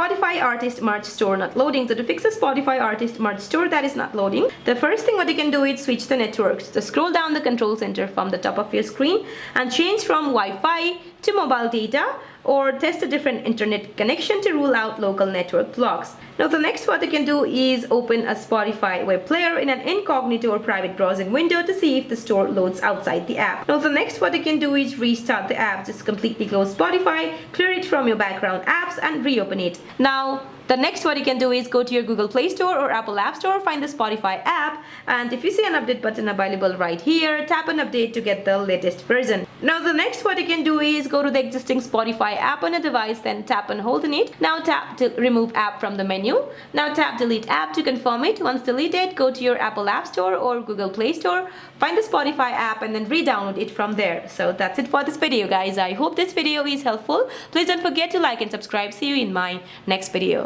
Spotify Artist Merge Store not loading. So to fix the Spotify Artist Merge Store that is not loading, the first thing what you can do is switch the networks. So scroll down the control center from the top of your screen and change from Wi-Fi to mobile data, or test a different internet connection to rule out local network blocks. Now the next what you can do is open a Spotify web player in an incognito or private browsing window to see if the store loads outside the app. Now the next what you can do is restart the app. Just completely close Spotify, clear it from your background apps and reopen it. Now the next what you can do is go to your Google Play Store or Apple App Store, find the Spotify app, and if you see an update button available right here, tap on update to get the latest version. Now the next what you can do is go to the existing Spotify app on a device, then tap and hold on it. Now tap to remove app from the menu. Now tap delete app to confirm it. Once deleted, go to your Apple App Store or Google Play Store, find the Spotify app and then re-download it from there. So that's it for this video guys. I hope this video is helpful. Please don't forget to like and subscribe. See you in my next video.